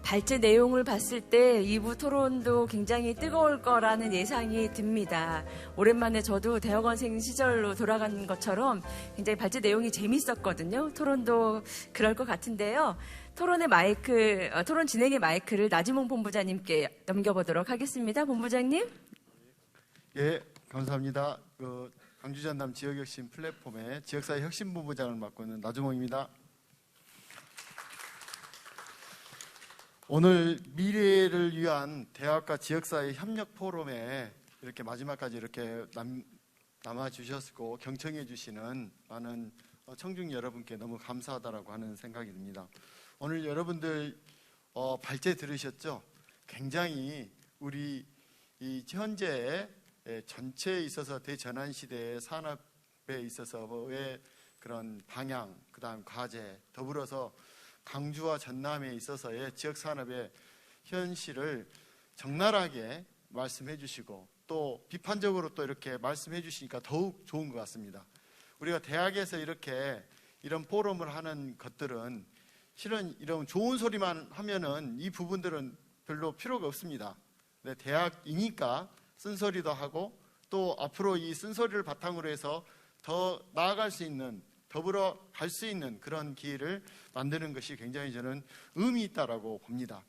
발제 내용을 봤을 때 2부 토론도 굉장히 뜨거울 거라는 예상이 듭니다. 오랜만에 저도 대학원생 시절로 돌아간 것처럼 굉장히 발제 내용이 재밌었거든요. 토론도 그럴 것 같은데요. 토론 진행의 마이크를 나지몽 본부장님께 넘겨보도록 하겠습니다. 본부장님. 예, 감사합니다. 광주전남 지역혁신 플랫폼의 지역사회 혁신본부장을 맡고 있는 나주몽입니다. 오늘 미래를 위한 대학과 지역사회 협력 포럼에 이렇게 마지막까지 이렇게 남아주셨고 경청해 주시는 많은 청중 여러분께 너무 감사하다라고 하는 생각이 듭니다. 오늘 여러분들 발제 들으셨죠? 굉장히 우리 이 현재 전체에 있어서 대전환 시대의 산업에 있어서의 그런 방향, 그다음 과제, 더불어서 강주와 전남에 있어서의 지역 산업의 현실을 적나라하게 말씀해 주시고 또 비판적으로 또 이렇게 말씀해 주시니까 더욱 좋은 것 같습니다. 우리가 대학에서 이렇게 이런 포럼을 하는 것들은 실은 이런 좋은 소리만 하면은 이 부분들은 별로 필요가 없습니다. 네, 대학이니까 쓴소리도 하고 또 앞으로 이 쓴소리를 바탕으로 해서 더 나아갈 수 있는, 더불어 갈 수 있는 그런 기회를 만드는 것이 굉장히 저는 의미 있다라고 봅니다.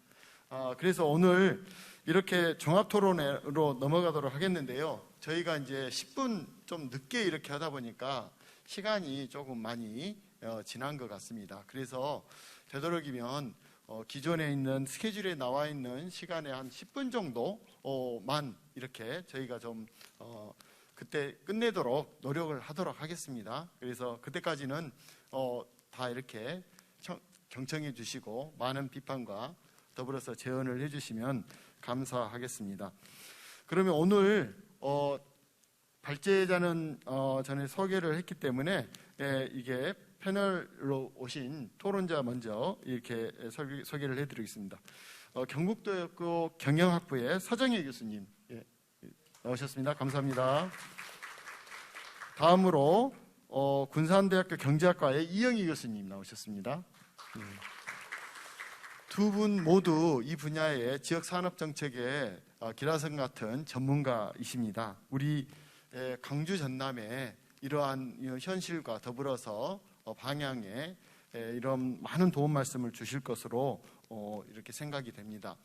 그래서 오늘 이렇게 종합토론으로 넘어가도록 하겠는데요. 저희가 이제 10분 좀 늦게 이렇게 하다 보니까 시간이 조금 많이 지난 것 같습니다. 그래서 되도록이면 기존에 있는 스케줄에 나와 있는 시간에 한 10분 정도만 이렇게 저희가 좀 그때 끝내도록 노력을 하도록 하겠습니다. 그래서 그때까지는 다 이렇게 경청해 주시고 많은 비판과 더불어서 제언을 해주시면 감사하겠습니다. 그러면 오늘 발제자는 전에 소개를 했기 때문에 이게 패널로 오신 토론자 먼저 이렇게 소개를 해드리겠습니다. 경북대학교 경영학부의 서정혜 교수님 나오셨습니다. 감사합니다. 다음으로 군산대학교 경제학과의 이영희 교수님 나오셨습니다. 두 분 모두 이 분야의 지역산업정책의 기라성 같은 전문가이십니다. 우리 강주 전남의 이러한 현실과 더불어서 방향에 이런 많은 도움 말씀을 주실 것으로 이렇게 생각이 됩니다.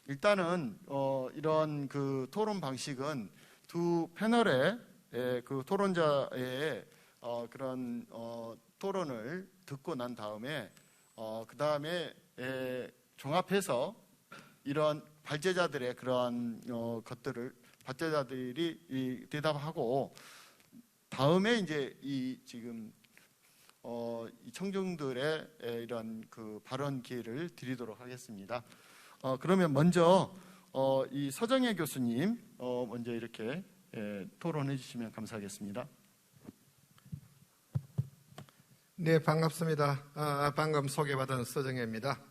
일단은 이런 그 토론 방식은 두 패널의 그 토론자의 그런 토론을 듣고 난 다음에 그 다음에 종합해서 이런 발제자들의 그러한 것들을 발제자들이 대답하고 다음에 이제 이 지금 이 청중들의 이런 그 발언 기회를 드리도록 하겠습니다. 그러면 먼저 이 서정혜 교수님 먼저 이렇게 토론해 주시면 감사하겠습니다. 네, 반갑습니다. 방금 소개받은 서정혜입니다.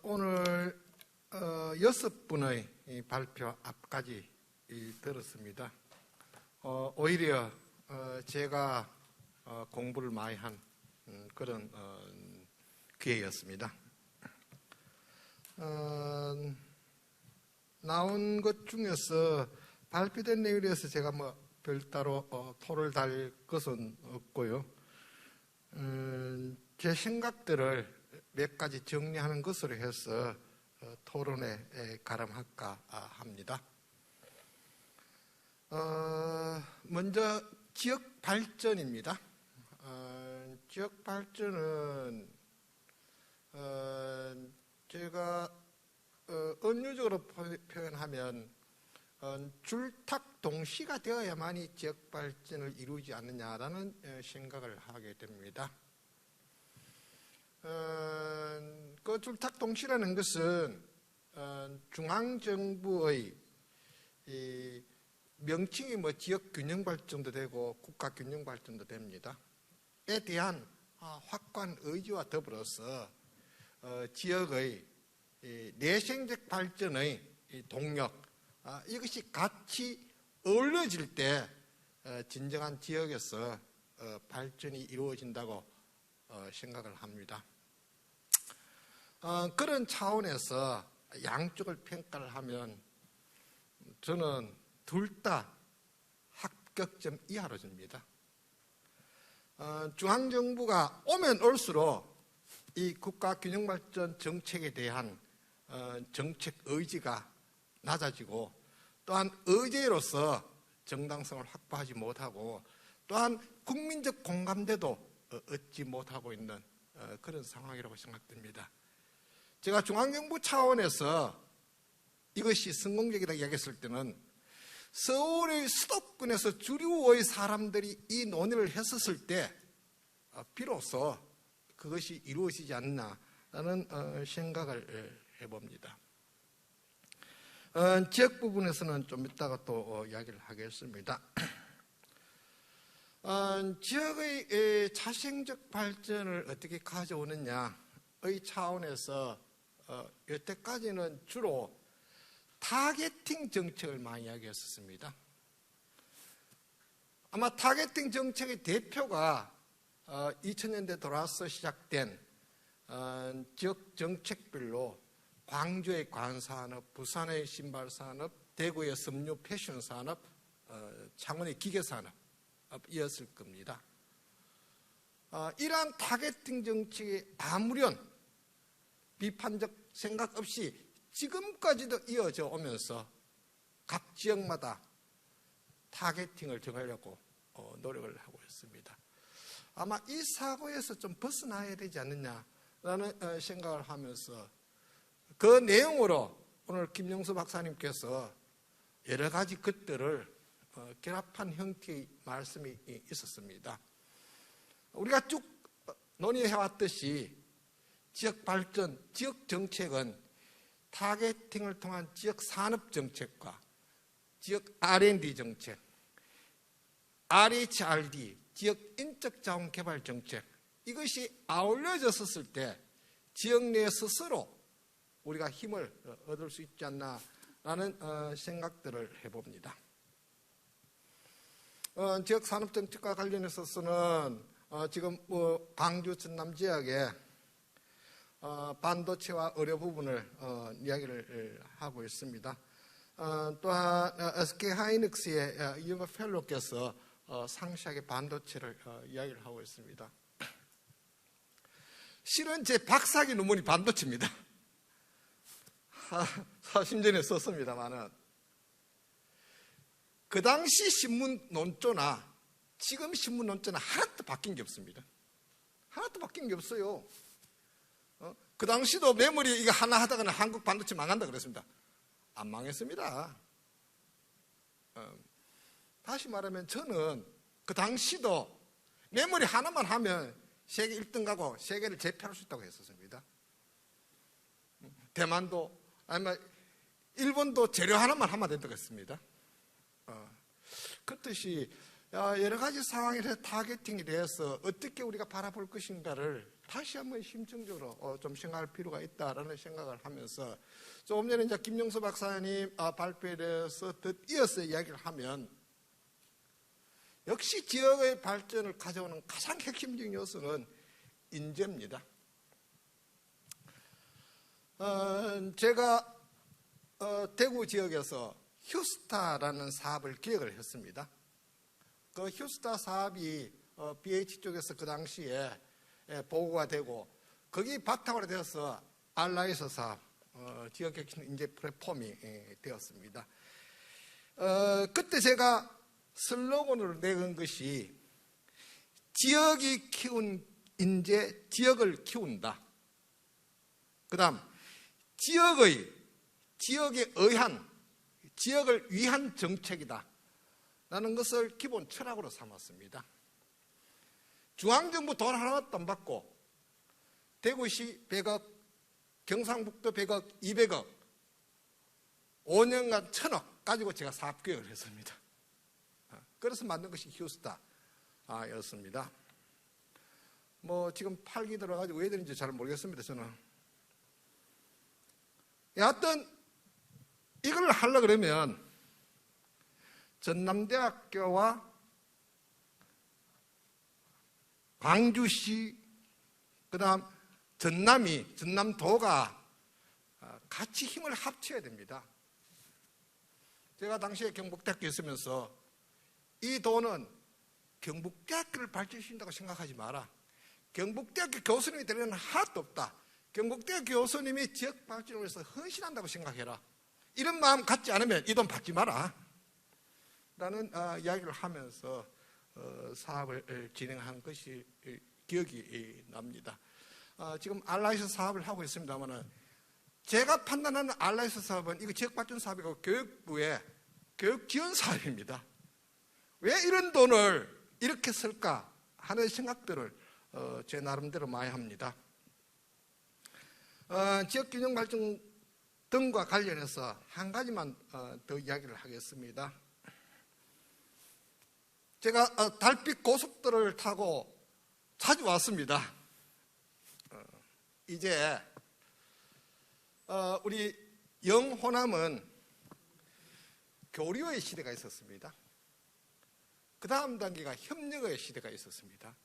오늘 6분의 발표 앞까지 들었습니다. 오히려 제가 공부를 많이 한 그런 기회였습니다. 나온 것 중에서 발표된 내용에서 제가 별따로 토를 달 것은 없고요. 제 생각들을 몇 가지 정리하는 것으로 해서 토론에 가름할까 합니다. 먼저 지역 발전입니다. 지역 발전은 제가 은유적으로 표현하면 줄탁 동시가 되어야만이 지역 발전을 이루지 않느냐라는 생각을 하게 됩니다. 그 줄탁 동시라는 것은 중앙정부의 명칭이 지역 균형 발전도 되고 국가 균형 발전도 됩니다. 에 대한 확고한 의지와 더불어서 지역의 내생적 발전의 동력 이것이 같이 어우러질 때 진정한 지역에서 발전이 이루어진다고 생각을 합니다. 그런 차원에서 양쪽을 평가를 하면 저는 둘 다 합격점 이하로 줍니다. 중앙정부가 오면 올수록 이 국가균형발전 정책에 대한 정책 의지가 낮아지고, 또한 의제로서 정당성을 확보하지 못하고, 또한 국민적 공감대도 얻지 못하고 있는 그런 상황이라고 생각됩니다. 제가 중앙정부 차원에서 이것이 성공적이라고 이야기했을 때는 서울의 수도권에서 주류의 사람들이 이 논의를 했었을 때 비로소 그것이 이루어지지 않나라는 생각을 해봅니다. 지역 부분에서는 좀 이따가 또 이야기를 하겠습니다. 지역의 자생적 발전을 어떻게 가져오느냐의 차원에서 여태까지는 주로 타겟팅 정책을 많이 이야기했었습니다. 아마 타겟팅 정책의 대표가 2000년대 돌아서 시작된 지역 정책별로 광주의 관산업, 부산의 신발산업, 대구의 섬유 패션산업, 창원의 기계산업이었을 겁니다. 이러한 타겟팅 정책이 아무런 비판적 생각 없이 지금까지도 이어져 오면서 각 지역마다 타겟팅을 정하려고 노력을 하고 있습니다. 아마 이 사고에서 좀 벗어나야 되지 않느냐라는 생각을 하면서 그 내용으로 오늘 김영수 박사님께서 여러 가지 것들을 결합한 형태의 말씀이 있었습니다. 우리가 쭉 논의해왔듯이 지역 발전, 지역 정책은 타겟팅을 통한 지역 산업 정책과 지역 R&D 정책, RHRD, 지역 인적 자원 개발 정책, 이것이 아울러졌을 때 지역 내 스스로 우리가 힘을 얻을 수 있지 않나라는 생각들을 해봅니다. 지역 산업 정책과 관련해서는 지금 광주 전남 지역에 반도체와 의료 부분을 이야기를 하고 있습니다. 또한 SK하이닉스의 이영호 펠로께서 상시하게 반도체를 이야기를 하고 있습니다. 실은 제 박사학위 논문이 반도체입니다. 40년에 썼습니다만은 그 당시 신문 논조나 지금 신문 논조나 하나도 바뀐 게 없습니다. 하나도 바뀐 게 없어요. 그 당시도 메모리 이거 하나 하다가는 한국 반도체 망한다 그랬습니다. 안 망했습니다. 다시 말하면 저는 그 당시도 메모리 하나만 하면 세계 1등 가고 세계를 제패할 수 있다고 했었습니다. 대만도 아니면 일본도 재료 하나만 하면 된다고 했습니다. 그렇듯이 여러 가지 상황에서 타겟팅에 대해서 어떻게 우리가 바라볼 것인가를 다시 한번 심층적으로 좀 생각할 필요가 있다라는 생각을 하면서 조금 전에 이제 김영수 박사님 발표에 대해서 이어서 이야기를 하면 역시 지역의 발전을 가져오는 가장 핵심적인 요소는 인재입니다. 제가 대구 지역에서 휴스타라는 사업을 기획을 했습니다. 그 휴스타 사업이 BH 쪽에서 그 당시에 보고가 되고 거기 바탕으로 되어서 알라이서 사업, 지역혁신 인재 플랫폼이 되었습니다. 그때 제가 슬로건으로 내건 것이 지역이 키운 인재, 지역을 키운다. 그 다음 지역에 의한, 지역을 위한 정책이다 라는 것을 기본 철학으로 삼았습니다. 중앙정부 돈 하나도 안 받고 대구시 100억, 경상북도 100억, 200억 5년간 1000억 가지고 제가 사업계획을 했습니다. 그래서 만든 것이 휴스타였습니다. 지금 8기 들어가지고 왜 되는지 잘 모르겠습니다. 저는 여하튼 이걸 하려고 그러면 전남대학교와 광주시, 그 다음 전남도가 같이 힘을 합쳐야 됩니다. 제가 당시에 경북대학교에 있으면서 이 도는 경북대학교를 발전시킨다고 생각하지 마라. 경북대학교 교수님이 되는 하나도 없다. 경북대학교 교수님이 지역 발전을 위해서 헌신한다고 생각해라. 이런 마음 갖지 않으면 이 돈 받지 마라 라는 이야기를 하면서 사업을 진행한 것이 기억이 납니다. 지금 알라이스 사업을 하고 있습니다만 제가 판단하는 알라이스 사업은 이거 지역발전 사업이고 교육부의 교육지원 사업입니다. 왜 이런 돈을 이렇게 쓸까 하는 생각들을 제 나름대로 많이 합니다. 지역균형발전 등과 관련해서 한 가지만 더 이야기를 하겠습니다. 제가 달빛 고속도로를 타고 자주 왔습니다. 이제 우리 영호남은 교류의 시대가 있었습니다. 그 다음 단계가 협력의 시대가 있었습니다.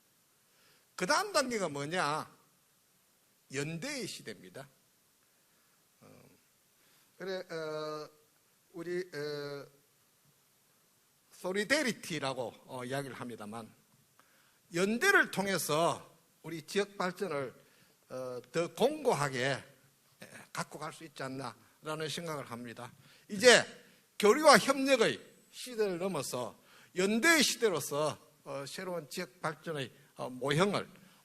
그 다음 단계가 뭐냐? 연대의 시대입니다. 그래, 우리 소리데리티라고 이야기를 합니다만 연대를 통해서 우리 지역 발전을 더 공고하게 갖고 갈 수 있지 않나라는 생각을 합니다. 이제 교류와 협력의 시대를 넘어서 연대의 시대로서 새로운 지역 발전의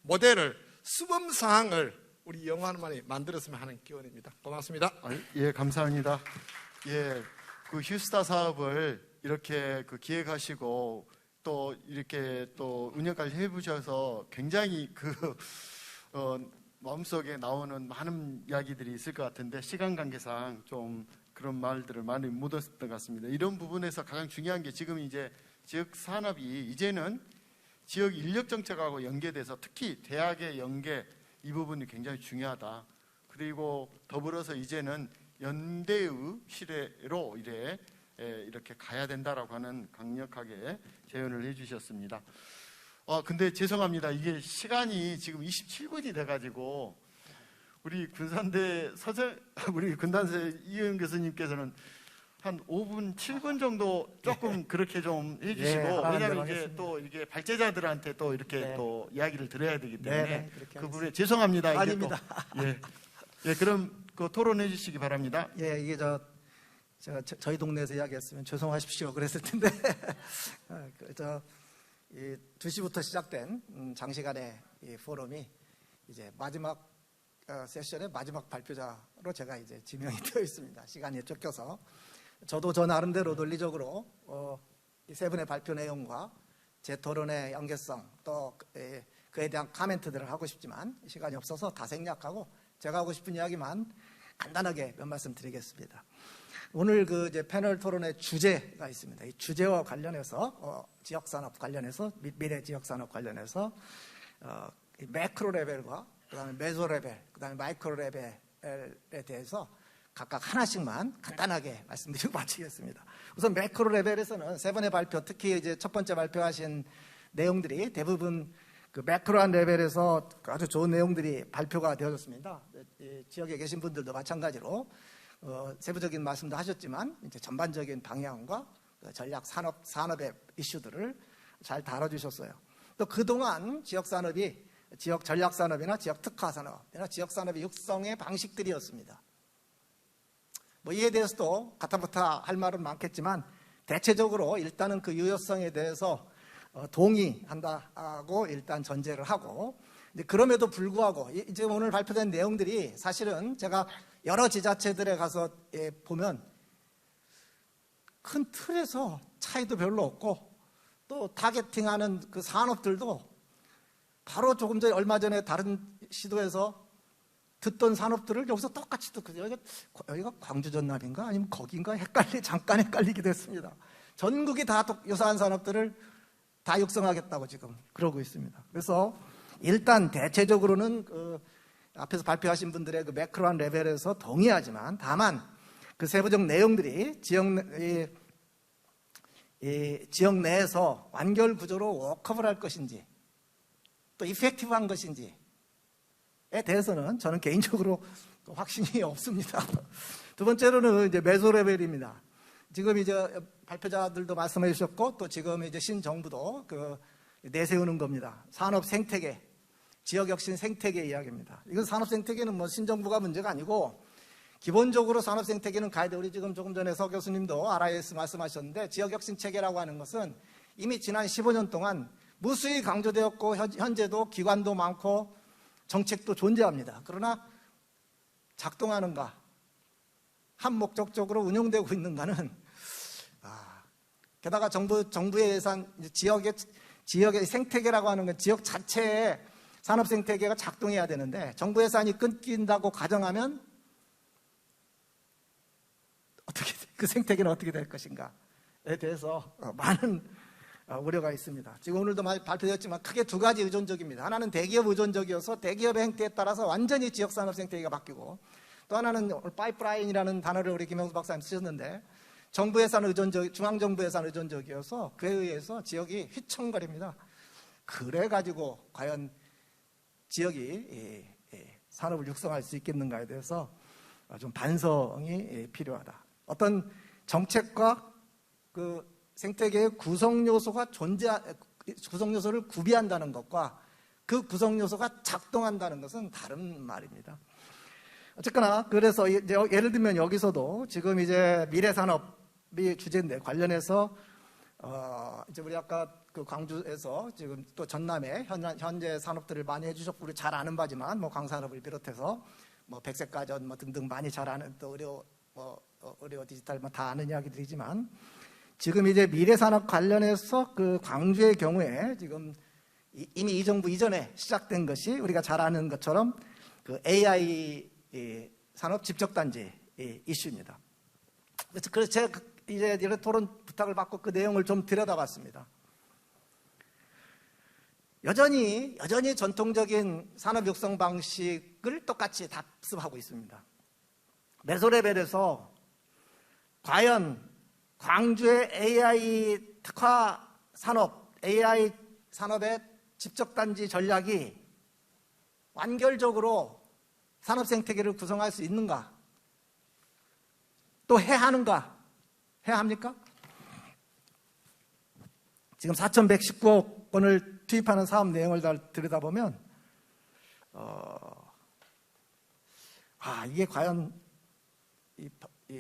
모델을 수범사항을 우리 영화만이 만들었으면 하는 기원입니다. 고맙습니다. 예, 감사합니다. 예, 그 휴스타 사업을 이렇게 기획하시고 또 이렇게 또 운영까지 해보셔서 굉장히 마음속에 나오는 많은 이야기들이 있을 것 같은데 시간 관계상 좀 그런 말들을 많이 묻었던 것 같습니다. 이런 부분에서 가장 중요한 게 지금 이제 지역 산업이 이제는 지역 인력 정책하고 연계돼서 특히 대학의 연계 이 부분이 굉장히 중요하다. 그리고 더불어서 이제는 연대의 시대로 이렇게 가야 된다라고 하는 강력하게 제언을 해주셨습니다. 근데 죄송합니다. 이게 시간이 지금 27분이 돼가지고 우리 군산대 우리 군단세 이영 교수님께서는 한 5분, 7분 정도 조금 그렇게 좀 해주시고 왜냐하면 이제 또 이게 발제자들한테 또 이렇게 또 이야기를 들어야 되기 때문에 그 부분에 죄송합니다. 아닙니다. 예, 그럼 토론해 주시기 바랍니다. 예, 이게 제가 저희 동네에서 이야기했으면 죄송하십시오 그랬을 텐데 이 2시부터 시작된 장시간의 이 포럼이 이제 마지막 세션의 마지막 발표자로 제가 이제 지명이 되어 있습니다. 시간이 쫓겨서 저도 저 나름대로 논리적으로 이 세 분의 발표 내용과 제 토론의 연계성 또 그에 대한 코멘트들을 하고 싶지만 시간이 없어서 다 생략하고 제가 하고 싶은 이야기만 간단하게 몇 말씀 드리겠습니다. 오늘 이제 패널 토론의 주제가 있습니다. 이 주제와 관련해서 지역산업 관련해서 미래 지역산업 관련해서 이 매크로 레벨과 그다음에 메소 레벨, 그다음에 마이크로 레벨에 대해서 각각 하나씩만 간단하게 말씀드리고 마치겠습니다. 우선 매크로 레벨에서는 세 번의 발표, 특히 이제 첫 번째 발표하신 내용들이 대부분 그 매크로한 레벨에서 아주 좋은 내용들이 발표가 되어졌습니다. 지역에 계신 분들도 마찬가지로 세부적인 말씀도 하셨지만 이제 전반적인 방향과 전략 산업의 이슈들을 잘 다뤄주셨어요. 또 그동안 지역 산업이 지역 전략 산업이나 지역 특화 산업이나 지역 산업의 육성의 방식들이었습니다. 이에 대해서도 가타부타 할 말은 많겠지만 대체적으로 일단은 그 유효성에 대해서 동의한다고 일단 전제를 하고, 그럼에도 불구하고 이제 오늘 발표된 내용들이 사실은 제가 여러 지자체들에 가서 보면 큰 틀에서 차이도 별로 없고 또 타겟팅하는 그 산업들도 바로 조금 전에 얼마 전에 다른 시도에서 듣던 산업들을 여기서 똑같이 듣고 여기가 광주 전남인가 아니면 거긴가 잠깐 헷갈리기도 했습니다. 전국이 다 유사한 산업들을 다 육성하겠다고 지금 그러고 있습니다. 그래서 일단 대체적으로는 앞에서 발표하신 분들의 그 매크로한 레벨에서 동의하지만 다만 그 세부적 내용들이 지역 내에서 완결 구조로 워크업을 할 것인지 또 이펙티브한 것인지 대해서는 저는 개인적으로 확신이 없습니다. 두 번째로는 이제 메소레벨입니다. 지금 이제 발표자들도 말씀해 주셨고 또 지금 이제 신정부도 내세우는 겁니다. 산업 생태계, 지역 혁신 생태계 이야기입니다. 이건 산업 생태계는 뭐 신정부가 문제가 아니고 기본적으로 산업 생태계는 가야 돼. 우리 지금 조금 전에 서 교수님도 RIS 말씀하셨는데 지역 혁신 체계라고 하는 것은 이미 지난 15년 동안 무수히 강조되었고 현재도 기관도 많고 정책도 존재합니다. 그러나 작동하는가, 한 목적적으로 운영되고 있는가는 게다가 정부의 예산, 지역의 생태계라고 하는 건 지역 자체의 산업 생태계가 작동해야 되는데 정부 예산이 끊긴다고 가정하면 그 생태계는 어떻게 될 것인가에 대해서 많은 우려가 있습니다. 지금 오늘도 발표되었지만 크게 두 가지 의존적입니다. 하나는 대기업 의존적이어서 대기업의 행태에 따라서 완전히 지역산업 생태계가 바뀌고 또 하나는 파이프라인이라는 단어를 우리 김영수 박사님 쓰셨는데 정부 예산 의존적, 중앙정부 예산 의존적이어서 그에 의해서 지역이 휘청거립니다. 그래가지고 과연 지역이 산업을 육성할 수 있겠는가에 대해서 좀 반성이 필요하다. 어떤 정책과 그 생태계의 구성 요소를 구비한다는 것과 그 구성 요소가 작동한다는 것은 다른 말입니다. 어쨌거나 그래서 이제 예를 들면 여기서도 지금 이제 미래산업이 주제인데 관련해서 이제 우리 아까 그 광주에서 지금 또 전남에 현재 산업들을 많이 해주셨고 우리 잘 아는 바지만 뭐 광산업을 비롯해서 뭐 백색가전 뭐 등등 많이 잘 아는 또 의료 디지털 뭐 다 아는 이야기들이지만 지금 이제 미래산업 관련해서 그 광주의 경우에 지금 이미 이 정부 이전에 시작된 것이 우리가 잘 아는 것처럼 그 AI 산업 집적단지 이슈입니다. 그래서 제가 이제 이런 토론 부탁을 받고 그 내용을 좀 들여다봤습니다. 여전히 전통적인 산업 육성 방식을 똑같이 답습하고 있습니다. 메소레벨에서 과연 광주의 AI 특화 산업, AI 산업의 집적단지 전략이 완결적으로 산업 생태계를 구성할 수 있는가? 또 해야 하는가? 해야 합니까? 지금 4,119억 원을 투입하는 사업 내용을 들여다보면 이게 과연 이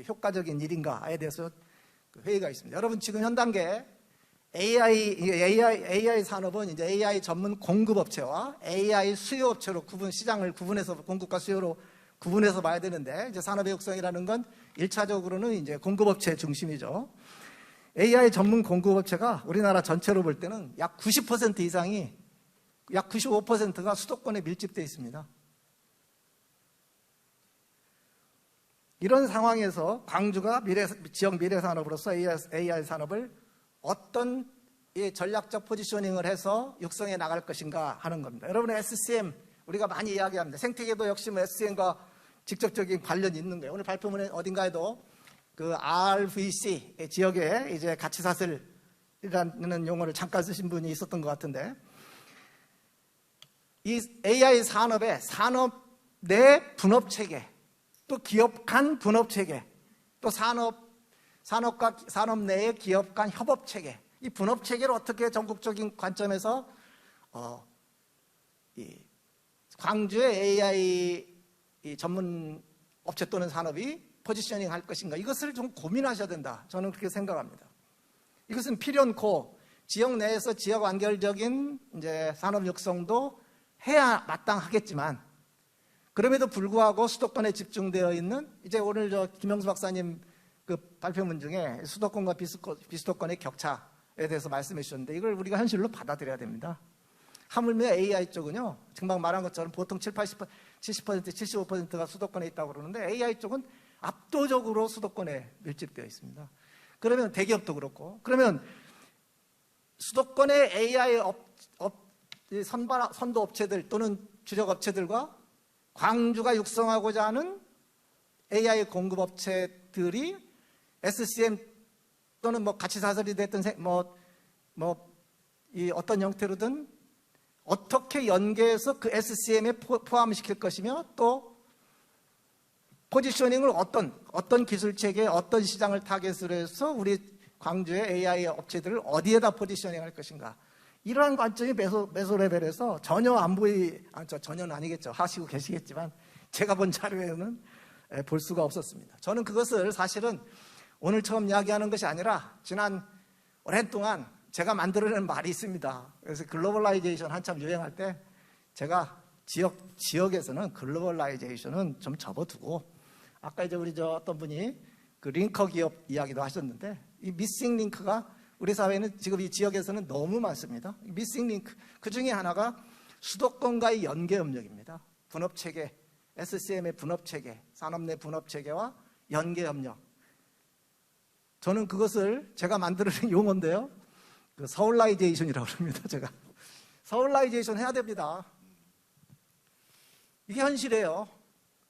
효과적인 일인가에 대해서 회의가 있습니다. 여러분 지금 현 단계 AI 산업은 이제 AI 전문 공급업체와 AI 수요업체로 시장을 구분해서 공급과 수요로 구분해서 봐야 되는데 이제 산업의 육성이라는 건 1차적으로는 이제 공급업체 중심이죠. AI 전문 공급업체가 우리나라 전체로 볼 때는 약 90% 이상이 약 95%가 수도권에 밀집되어 있습니다. 이런 상황에서 광주가 지역 미래산업으로서 AI 산업을 어떤 전략적 포지셔닝을 해서 육성해 나갈 것인가 하는 겁니다. 여러분의 SCM 우리가 많이 이야기합니다. 생태계도 역시 뭐 SCM과 직접적인 관련이 있는 거예요. 오늘 발표문에 어딘가에도 그 RVC 지역에 이제 가치사슬이라는 용어를 잠깐 쓰신 분이 있었던 것 같은데 이 AI 산업의 산업 내 분업 체계 또 기업 간 분업 체계 또 산업과 산업 내의 기업 간 협업 체계 이 분업 체계를 어떻게 전국적인 관점에서 이 광주의 AI 이 전문 업체 또는 산업이 포지셔닝 할 것인가 이것을 좀 고민하셔야 된다. 저는 그렇게 생각합니다. 이것은 필연코 지역 내에서 지역 완결적인 이제 산업 육성도 해야 마땅하겠지만 그럼에도 불구하고 수도권에 집중되어 있는 이제 오늘 김영수 박사님 그 발표문 중에 수도권과 비수도권의 격차에 대해서 말씀해 주셨는데 이걸 우리가 현실로 받아들여야 됩니다. 하물며 AI 쪽은요, 금방 말한 것처럼 보통 70%, 75%가 수도권에 있다고 그러는데 AI 쪽은 압도적으로 수도권에 밀집되어 있습니다. 그러면 대기업도 그렇고, 그러면 수도권의 AI 선도 업체들 또는 주력 업체들과 광주가 육성하고자 하는 AI 공급 업체들이 SCM 또는 뭐 가치사슬이 됐든 이 어떤 형태로든 어떻게 연계해서 그 SCM에 포함시킬 것이며 또 포지셔닝을 어떤 기술 체계, 어떤 시장을 타겟으로 해서 우리 광주의 AI 업체들을 어디에다 포지셔닝할 것인가. 이러한 관점이 메소 레벨에서 전혀 전혀는 아니겠죠. 하시고 계시겠지만 제가 본 자료에는 볼 수가 없었습니다. 저는 그것을 사실은 오늘 처음 이야기하는 것이 아니라 지난 오랜 동안 제가 만들어낸 말이 있습니다. 그래서 글로벌라이제이션 한참 유행할 때 제가 지역에서는 글로벌라이제이션은 좀 접어두고, 아까 이제 우리 어떤 분이 그 링커 기업 이야기도 하셨는데, 이 미싱 링크가 우리 사회는 지금 이 지역에서는 너무 많습니다. 미싱 링크, 그 중에 하나가 수도권과의 연계 협력입니다. 분업 체계, SCM의 분업 체계, 산업 내 분업 체계와 연계 협력. 저는 그것을 제가 만들어낸 용어인데요. 그 서울라이제이션이라고 합니다. 제가 서울라이제이션 해야 됩니다. 이게 현실이에요.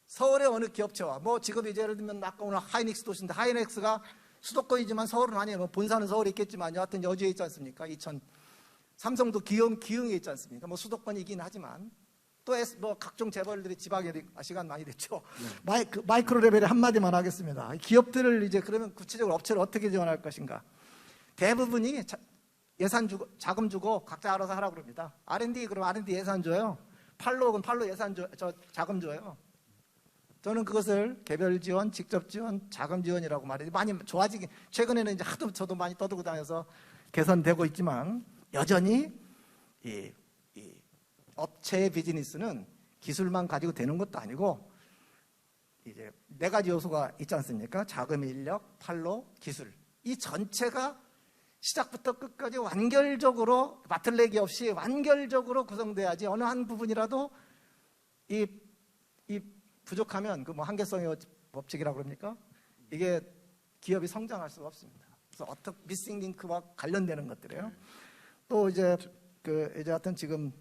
서울의 어느 기업체와 지금 이제 예를 들면 아까 오늘 하이닉스 도시인데, 하이닉스가 수도권이지만 서울은 아니에요. 본사는 서울에 있겠지만 여하튼 여주에 있지 않습니까? 삼성도 기흥에 있지 않습니까? 수도권이긴 하지만 또 각종 재벌들이 지방에, 시간 많이 됐죠. 마이크로 레벨에 한마디만 하겠습니다. 기업들을 이제 그러면 구체적으로 업체를 어떻게 지원할 것인가? 대부분이 예산 주고, 자금 주고 각자 알아서 하라고 그럽니다. R&D, 그럼 R&D 예산 줘요. 팔로는 팔로 예산 자금 줘요. 저는 그것을 개별 지원, 직접 지원, 자금 지원이라고 말해요. 많이 좋아지긴, 최근에는 이제 하도 저도 많이 떠들고 다녀서 개선되고 있지만, 여전히 이 업체의 비즈니스는 기술만 가지고 되는 것도 아니고, 이제 4가지 요소가 있지 않습니까? 자금, 인력, 팔로, 기술. 이 전체가 시작부터 끝까지 완결적으로, 맞틀레기 없이 완결적으로 구성돼야지 어느 한 부분이라도 이 부족하면 한계성의 법칙이라고 그럽니까? 이게 기업이 성장할 수가 없습니다. 그래서 어떻게 미싱 링크와 관련되는 것들이에요. 또 이제 하여튼 지금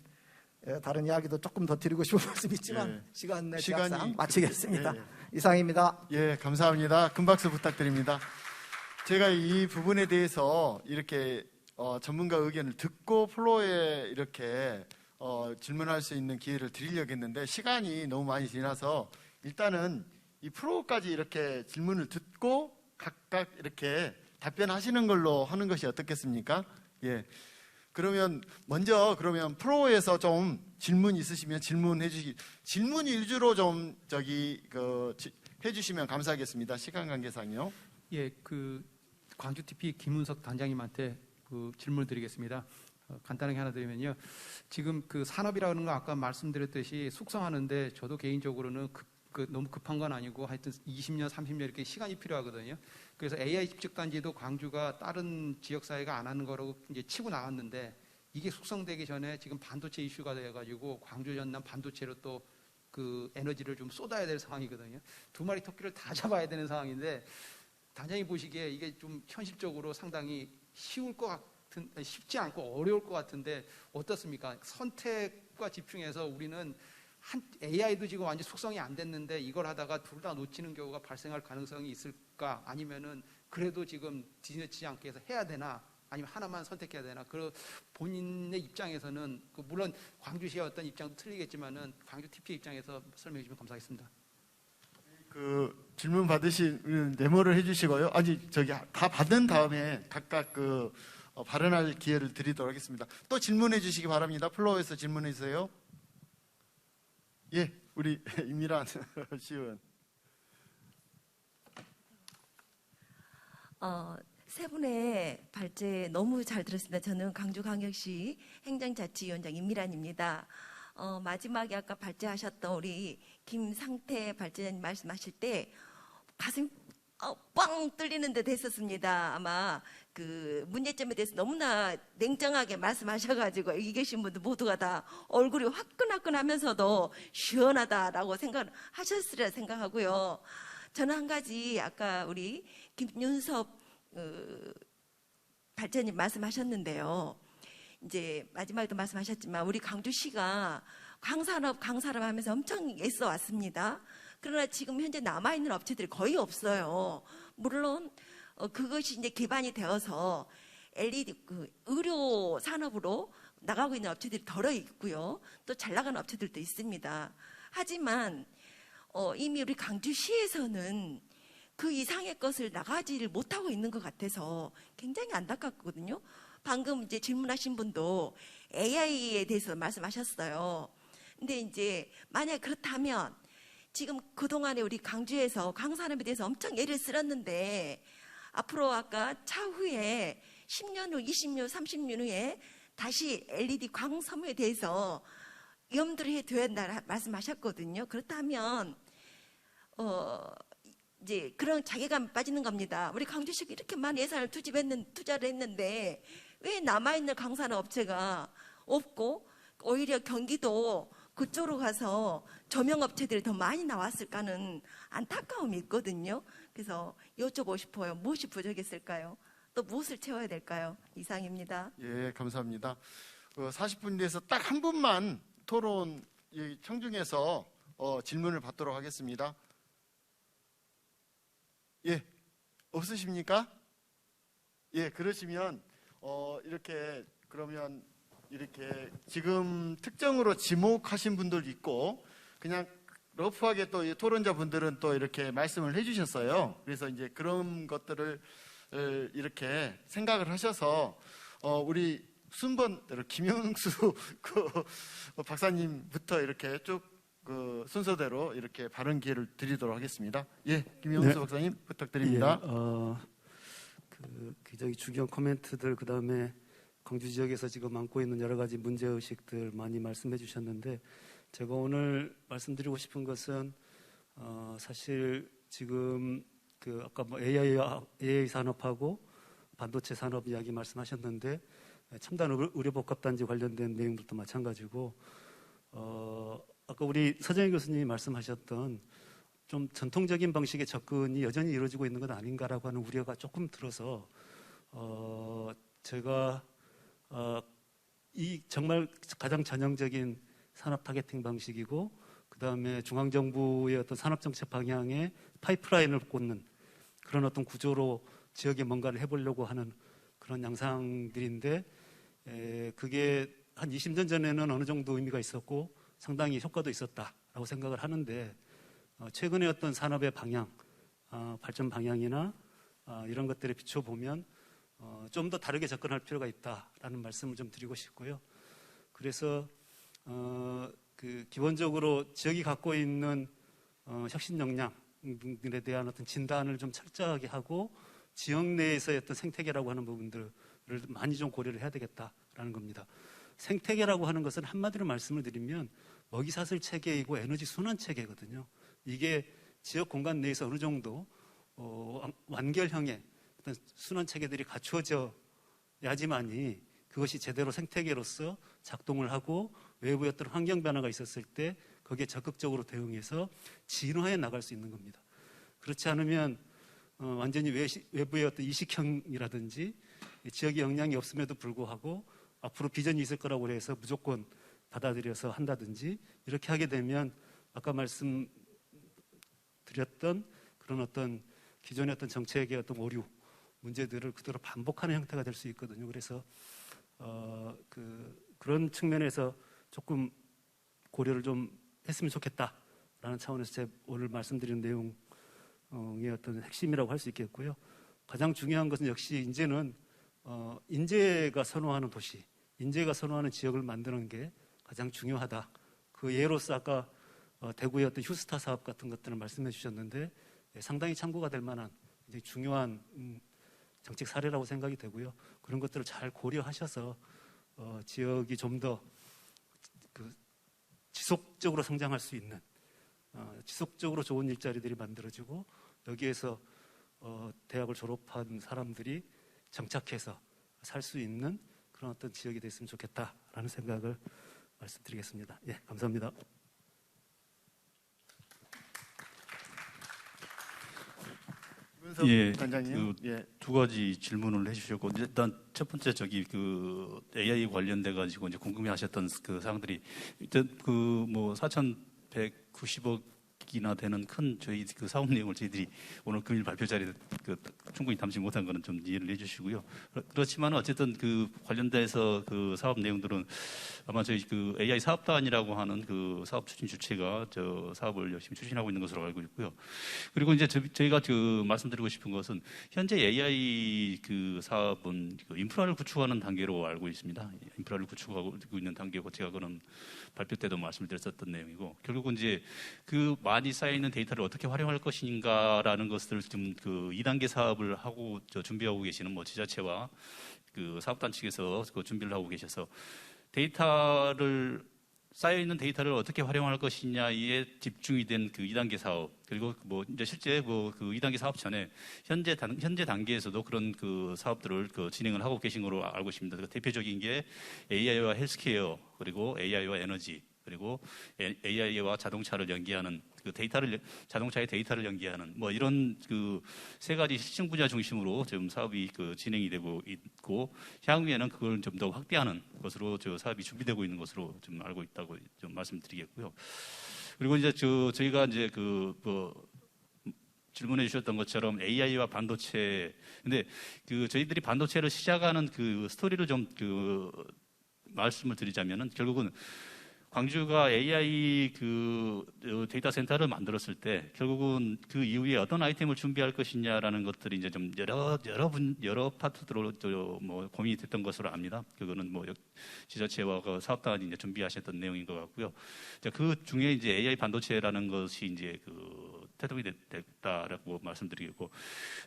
다른 이야기도 조금 더 드리고 싶은 말씀이 있지만 시간상 마치겠습니다. 이상입니다. 예, 감사합니다. 큰 박수 부탁드립니다. 제가 이 부분에 대해서 이렇게 전문가 의견을 듣고 플로어에 이렇게 질문할 수 있는 기회를 드리려고 했는데, 시간이 너무 많이 지나서 일단은 이 프로까지 이렇게 질문을 듣고 각각 이렇게 답변하시는 걸로 하는 것이 어떻겠습니까? 예. 그러면 프로에서 좀 질문 있으시면 질문 위주로 좀 해주시면 감사하겠습니다. 시간 관계상요. 예, 광주 TP 김은석 단장님한테 질문 드리겠습니다. 간단하게 하나 드리면요. 지금 산업이라는 거 아까 말씀드렸듯이 숙성하는데 저도 개인적으로는 너무 급한 건 아니고 하여튼 20년, 30년 이렇게 시간이 필요하거든요. 그래서 AI 집적단지도 광주가 다른 지역사회가 안 하는 거라고 이제 치고 나왔는데, 이게 숙성되기 전에 지금 반도체 이슈가 돼가지고 광주 전남 반도체로 또 에너지를 좀 쏟아야 될 상황이거든요. 2마리 토끼를 다 잡아야 되는 상황인데, 단장님 보시기에 이게 좀 현실적으로 상당히 쉽지 않고 어려울 것 같은데 어떻습니까? 선택과 집중해서 우리는 AI도 지금 완전 숙성이 안 됐는데 이걸 하다가 둘 다 놓치는 경우가 발생할 가능성이 있을까? 아니면은 그래도 지금 지나치지 않게 해서 해야 되나? 아니면 하나만 선택해야 되나? 본인의 입장에서는 물론 광주시의 어떤 입장도 틀리겠지만은 광주 TP의 입장에서 설명해 주시면 감사하겠습니다. 질문 받으신 메모를 해주시고요. 아직 다 받은 다음에 각각 발언할 기회를 드리도록 하겠습니다. 또 질문해 주시기 바랍니다. 플로어에서 질문해 주세요. 예, 우리 임미란 시의원. 세 분의 발제 너무 잘 들었습니다. 저는 광주광역시 행정자치위원장 임미란입니다. 마지막에 아까 발제하셨던 우리 김상태 발제자님 말씀하실 때 가슴이 뻥 뚫리는 듯 했었습니다. 아마 문제점에 대해서 너무나 냉정하게 말씀하셔가지고 여기 계신 분들 모두가 다 얼굴이 화끈화끈하면서도 시원하다라고 생각하셨으리라 생각하고요. 저는 한 가지 아까 우리 김윤섭 발제자님 말씀하셨는데요. 이제 마지막에도 말씀하셨지만 우리 광주시가 강산업 하면서 엄청 애써 왔습니다. 그러나 지금 현재 남아있는 업체들이 거의 없어요. 물론 그것이 이제 기반이 되어서 LED 의료 산업으로 나가고 있는 업체들이 덜어 있고요. 또 잘 나가는 업체들도 있습니다. 하지만 이미 우리 강주시에서는 그 이상의 것을 나가지를 못하고 있는 것 같아서 굉장히 안타깝거든요. 방금 이제 질문하신 분도 AI에 대해서 말씀하셨어요. 근데 이제 만약 그렇다면 지금 그동안에 우리 강주에서 광산업에 대해서 엄청 애를 쓸었는데 앞으로 아까 차후에 10년 후, 20년, 30년 후에 다시 LED 광섬유에 대해서 염두를 해둬야 한다 말씀하셨거든요. 그렇다면 이제 그런 자괴감 빠지는 겁니다. 우리 강주시가 이렇게 많은 예산을 투자를 했는데 왜 남아있는 광산업 업체가 없고 오히려 경기도 그쪽으로 가서 조명업체들이 더 많이 나왔을까는 안타까움이 있거든요. 그래서 여쭤보고 싶어요. 무엇이 부족했을까요? 또 무엇을 채워야 될까요? 이상입니다. 예, 감사합니다. 40분 뒤에서 딱 한 분만 토론 청중에서 질문을 받도록 하겠습니다. 예, 없으십니까? 예, 그러시면 이렇게 그러면 이렇게 지금 특정으로 지목하신 분들 있고 그냥 러프하게 또 이 토론자분들은 또 이렇게 말씀을 해주셨어요. 그래서 이제 그런 것들을 이렇게 생각을 하셔서 우리 순번대로 김영수 박사님부터 이렇게 쭉 그 순서대로 이렇게 발언 기회를 드리도록 하겠습니다. 예, 김영수 네. 박사님 부탁드립니다. 그 저기 중요한 코멘트들 그다음에 광주 지역에서 지금 안고 있는 여러 가지 문제 의식들 많이 말씀해 주셨는데 제가 오늘 말씀드리고 싶은 것은 사실 지금 그 아까 뭐 AI 산업하고 반도체 산업 이야기 말씀하셨는데 첨단 의료복합단지 관련된 내용들도 마찬가지고 아까 우리 서정희 교수님이 말씀하셨던 좀 전통적인 방식의 접근이 여전히 이루어지고 있는 건 아닌가라고 하는 우려가 조금 들어서 제가 이 정말 가장 전형적인 산업 타겟팅 방식이고 그 다음에 중앙정부의 어떤 산업정책 방향에 파이프라인을 꽂는 그런 어떤 구조로 지역에 뭔가를 해보려고 하는 그런 양상들인데 그게 한 20년 전에는 어느 정도 의미가 있었고 상당히 효과도 있었다라고 생각을 하는데 최근에 어떤 산업의 방향, 발전 방향이나 이런 것들에 비춰보면 좀 더 다르게 접근할 필요가 있다라는 말씀을 좀 드리고 싶고요. 그래서 그 기본적으로 지역이 갖고 있는 혁신 역량에 대한 어떤 진단을 좀 철저하게 하고 지역 내에서의 어떤 생태계라고 하는 부분들을 많이 좀 고려를 해야 되겠다라는 겁니다. 생태계라고 하는 것은 한마디로 말씀을 드리면 먹이사슬 체계이고 에너지 순환 체계거든요. 이게 지역 공간 내에서 어느 정도 완결형의 어떤 순환 체계들이 갖추어져야지만이 그것이 제대로 생태계로서 작동을 하고 외부의 어떤 환경 변화가 있었을 때 거기에 적극적으로 대응해서 진화해 나갈 수 있는 겁니다. 그렇지 않으면 완전히 외부의 어떤 이식형이라든지 지역의 영향이 없음에도 불구하고 앞으로 비전이 있을 거라고 해서 무조건 받아들여서 한다든지 이렇게 하게 되면 아까 말씀드렸던 그런 어떤 기존의 어떤 정책의 어떤 오류 문제들을 그대로 반복하는 형태가 될 수 있거든요. 그래서 그런 측면에서 조금 고려를 좀 했으면 좋겠다라는 차원에서 제가 오늘 말씀드린 내용의 어떤 핵심이라고 할 수 있겠고요. 가장 중요한 것은 역시 이제는 인재가 선호하는 도시, 인재가 선호하는 지역을 만드는 게 가장 중요하다. 그 예로서 아까 대구의 어떤 휴스타 사업 같은 것들을 말씀해 주셨는데 상당히 참고가 될 만한 굉장히 중요한 정책 사례라고 생각이 되고요. 그런 것들을 잘 고려하셔서 지역이 좀 더 지속적으로 성장할 수 있는 지속적으로 좋은 일자리들이 만들어지고 여기에서 대학을 졸업한 사람들이 정착해서 살 수 있는 그런 어떤 지역이 됐으면 좋겠다라는 생각을 말씀드리겠습니다. 예, 감사합니다. 예, 단장님. 두 가지 질문을 해주셨고 일단 첫 번째 그 AI 관련돼 가지고 이제 궁금해하셨던 그 사항들이 일단 그 뭐 4,190억 이나 되는 큰 저희 그 사업 내용을 저희들이 오늘 금일 발표 자리에 충분히 담지 못한 거는 좀 이해를 해주시고요. 그렇지만 어쨌든 그 관련돼서 그 사업 내용들은 아마 저희 그 AI 사업단이라고 하는 그 사업 추진 주체가 저 사업을 열심히 추진하고 있는 것으로 알고 있고요. 그리고 이제 저희가 그 말씀드리고 싶은 것은 현재 AI 그 사업은 그 인프라를 구축하는 단계로 알고 있습니다. 인프라를 구축하고 있는 단계고 제가 그런 발표 때도 말씀을 드렸었던 내용이고 결국은 이제 그 많이 쌓여 있는 데이터를 어떻게 활용할 것인가라는 것을 좀 그 2단계 사업을 하고 준비하고 계시는 뭐 지자체와 그 사업단 측에서 그 준비를 하고 계셔서 쌓여 있는 데이터를 어떻게 활용할 것이냐에 집중이 된 그 2단계 사업 그리고 뭐 이제 실제 그 2단계 사업 전에 현재 단계에서도 그런 그 사업들을 그 진행을 하고 계신 걸로 알고 있습니다. 그 대표적인 게 AI와 헬스케어 그리고 AI와 에너지 그리고 AI와 자동차를 연계하는 그 자동차의 데이터를 연계하는 뭐 이런 그 세 가지 실증 분야 중심으로 지금 사업이 그 진행이 되고 있고 향후에는 그걸 좀 더 확대하는 것으로 저 사업이 준비되고 있는 것으로 좀 알고 있다고 좀 말씀드리겠고요. 그리고 이제 저희가 이제 질문해 주셨던 것처럼 AI와 반도체 근데 그 저희들이 반도체를 시작하는 그 스토리를 좀 말씀을 드리자면은 결국은 광주가 AI 그 데이터 센터를 만들었을 때 결국은 그 이후에 어떤 아이템을 준비할 것이냐라는 것들이 이제 좀 여러 파트로 뭐 고민이 됐던 것으로 압니다. 그거는 뭐 지자체와 그 사업단이 이제 준비하셨던 내용인 것 같고요. 그 중에 이제 AI 반도체라는 것이 이제 그 태동이 됐다라고 말씀드리겠고,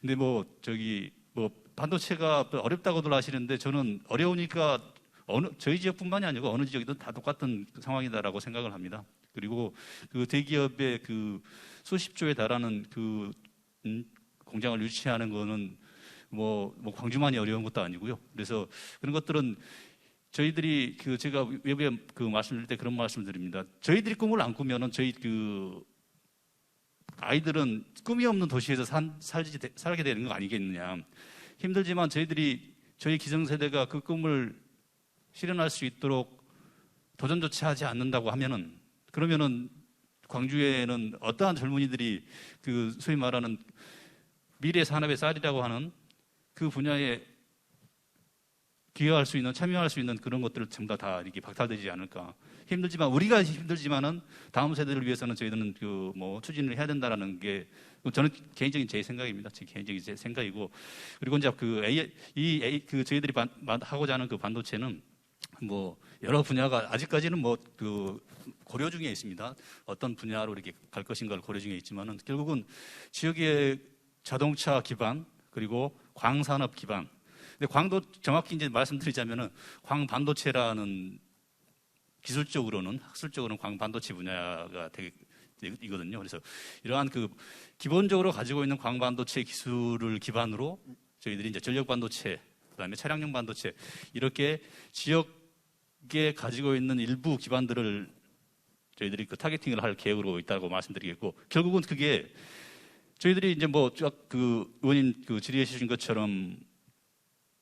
근데 뭐 반도체가 어렵다고들 하시는데 저는 어려우니까 저희 지역뿐만이 아니고 어느 지역이든 다 똑같은 상황이다라고 생각을 합니다. 그리고 그 대기업의 그 수십조에 달하는 그 공장을 유치하는 거는 뭐 광주만이 어려운 것도 아니고요. 그래서 그런 것들은 저희들이 제가 외부에 말씀드릴 때 그런 말씀을 드립니다. 저희들이 꿈을 안 꾸면은 저희 아이들은 꿈이 없는 도시에서 살게 되는 거 아니겠느냐. 힘들지만 저희 기성세대가 그 꿈을 실현할 수 있도록 도전조차 하지 않는다고 하면은 그러면은 광주에는 어떠한 젊은이들이 소위 말하는 미래 산업의 쌀이라고 하는 그 분야에 기여할 수 있는 참여할 수 있는 그런 것들을 전부 다 이렇게 박탈되지 않을까. 우리가 힘들지만은 다음 세대를 위해서는 저희들은 추진을 해야 된다라는 게 저는 개인적인 제 생각입니다. 제 개인적인 제 생각이고 그리고 이제 저희들이 하고자 하는 그 반도체는 뭐 여러 분야가 아직까지는 고려 중에 있습니다. 어떤 분야로 이렇게 갈 것인가를 고려 중에 있지만은 결국은 지역의 자동차 기반 그리고 광산업 기반. 근데 광도 정확히 이제 말씀드리자면은 광반도체라는 기술적으로는 학술적으로는 광반도체 분야가 이거든요. 그래서 이러한 기본적으로 가지고 있는 광반도체 기술을 기반으로 저희들이 이제 전력 반도체 그다음에 차량용 반도체 이렇게 지역에 가지고 있는 일부 기반들을 저희들이 타겟팅을 할 계획으로 있다고 말씀드리겠고 결국은 그게 저희들이 이제 의원님 질의해 주신 것처럼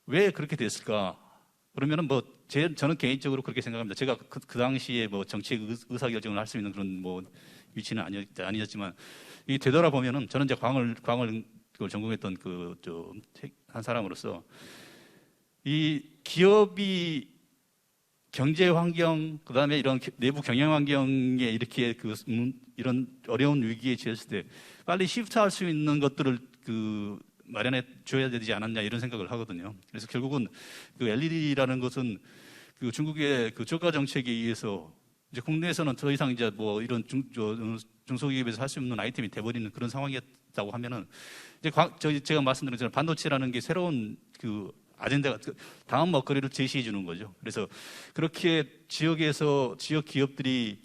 왜 그렇게 됐을까? 그러면은 저는 개인적으로 그렇게 생각합니다. 제가 그 당시에 정책 의사결정을 할 수 있는 그런 위치는 아니었지만 이 되돌아보면은 저는 이제 광을 전공했던 한 사람으로서 이 기업이 경제 환경 그다음에 이런 내부 경영 환경에 이렇게 이런 어려운 위기에 처했을 때 빨리 시프트할 수 있는 것들을 마련해 줘야 되지 않았냐 이런 생각을 하거든요. 그래서 결국은 LED라는 것은 중국의 저가 정책에 의해서 이제 국내에서는 더 이상 이제 이런 중소기업에서 할 수 없는 아이템이 돼버리는 그런 상황이었다고 하면은 이제 제가 말씀드린 것처럼 반도체라는 게 새로운 아젠다가 다음 먹거리를 제시해 주는 거죠. 그래서 그렇게 지역 기업들이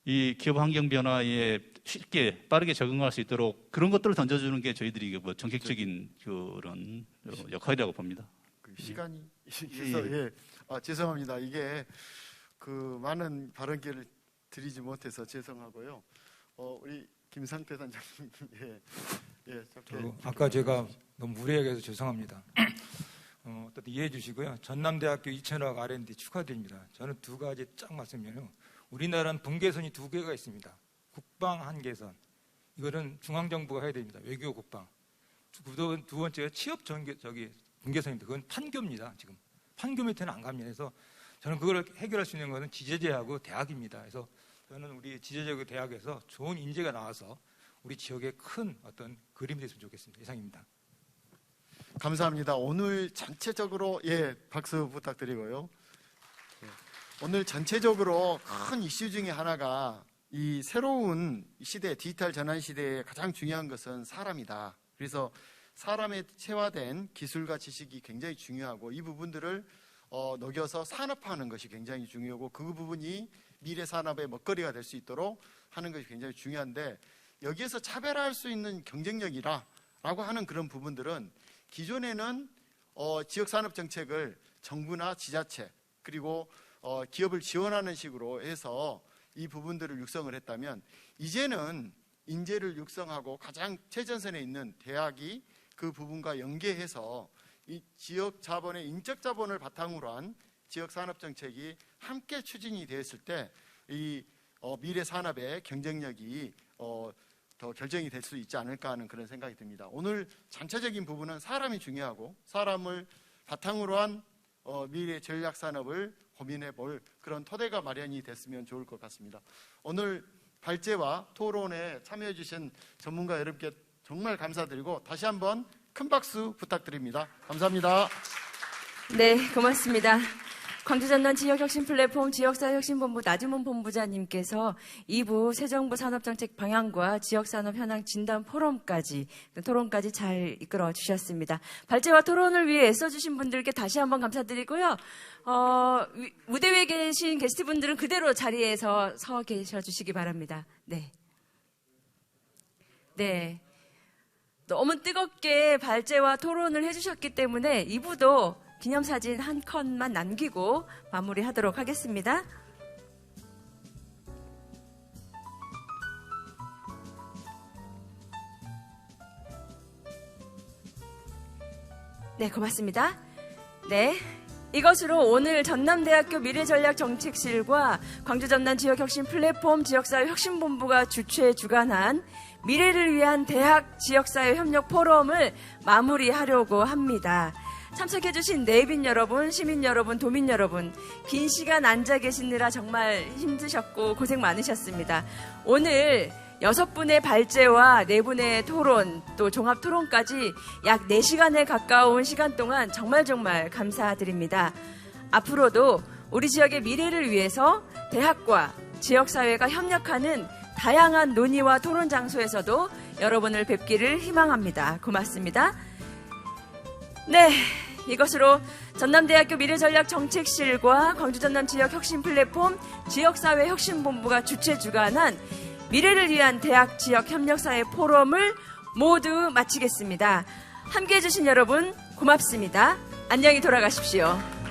이 기업 환경 변화에 쉽게 빠르게 적응할 수 있도록 그런 것들을 던져주는 게 저희들이 정책적인 그런 역할이라고 봅니다. 시간이 있어서 죄송합니다. 이게 많은 발언 기회를 드리지 못해서 죄송하고요. 우리 김상태 단장님, 아까 제가 너무 무례하게 해서 죄송합니다. 이해해 주시고요. 전남대학교 이천학 R&D 축하드립니다. 저는 두 가지 쫙 말씀드리면 우리나라는 분계선이 두 개가 있습니다. 국방 한계선. 이거는 중앙정부가 해야 됩니다. 외교 국방. 두 번째가 취업 분계선입니다. 그건 판교입니다. 지금 판교 밑에는 안 갑니다. 그래서 저는 그걸 해결할 수 있는 것은 지자체하고 대학입니다. 그래서 저는 우리 지자체하고 대학에서 좋은 인재가 나와서 우리 지역에 큰 어떤 그림이 됐으면 좋겠습니다. 이상입니다. 감사합니다. 오늘 전체적으로 박수 부탁드리고요. 오늘 전체적으로 큰 이슈 중에 하나가 이 새로운 시대, 디지털 전환 시대에 가장 중요한 것은 사람이다. 그래서 사람의 체화된 기술과 지식이 굉장히 중요하고 이 부분들을 녹여서 산업화하는 것이 굉장히 중요하고 그 부분이 미래 산업의 먹거리가 될 수 있도록 하는 것이 굉장히 중요한데 여기에서 차별화할 수 있는 경쟁력이라고 하는 그런 부분들은 기존에는 지역산업 정책을 정부나 지자체 그리고 기업을 지원하는 식으로 해서 이 부분들을 육성을 했다면 이제는 인재를 육성하고 가장 최전선에 있는 대학이 그 부분과 연계해서 이 지역 자본의 인적 자본을 바탕으로 한 지역 산업 정책이 함께 추진이 되었을 때 이 미래 산업의 경쟁력이 더 결정이 될 수 있지 않을까 하는 그런 생각이 듭니다. 오늘 전체적인 부분은 사람이 중요하고 사람을 바탕으로 한 미래 전략 산업을 고민해 볼 그런 토대가 마련이 됐으면 좋을 것 같습니다. 오늘 발제와 토론에 참여해 주신 전문가 여러분께 정말 감사드리고 다시 한번 큰 박수 부탁드립니다. 감사합니다. 네, 고맙습니다. 광주전남 지역혁신 플랫폼 지역사회혁신본부 나주문 본부장님께서 2부 새정부 산업정책 방향과 지역산업 현황 진단 토론까지 잘 이끌어 주셨습니다. 발제와 토론을 위해 애써주신 분들께 다시 한번 감사드리고요. 무대 위에 계신 게스트분들은 그대로 자리에서 서 계셔 주시기 바랍니다. 네. 너무 뜨겁게 발제와 토론을 해주셨기 때문에 2부도 기념사진 한 컷만 남기고 마무리하도록 하겠습니다. 네, 고맙습니다. 네. 이것으로 오늘 전남대학교 미래전략정책실과 광주전남 지역혁신 플랫폼 지역사회혁신본부가 주최 주관한 미래를 위한 대학 지역사회 협력 포럼을 마무리하려고 합니다. 참석해주신 내빈 여러분, 시민 여러분, 도민 여러분, 긴 시간 앉아 계시느라 정말 힘드셨고 고생 많으셨습니다. 오늘 6분의 발제와 4분의 토론, 또 종합 토론까지 약 4시간에 가까운 시간 동안 정말 감사드립니다. 앞으로도 우리 지역의 미래를 위해서 대학과 지역사회가 협력하는 다양한 논의와 토론 장소에서도 여러분을 뵙기를 희망합니다. 고맙습니다. 네, 이것으로 전남대학교 미래전략정책실과 광주전남 지역혁신 플랫폼 지역사회혁신본부가 주최 주관한 미래를 위한 대학 지역 협력사회 포럼을 모두 마치겠습니다. 함께해 주신 여러분 고맙습니다. 안녕히 돌아가십시오.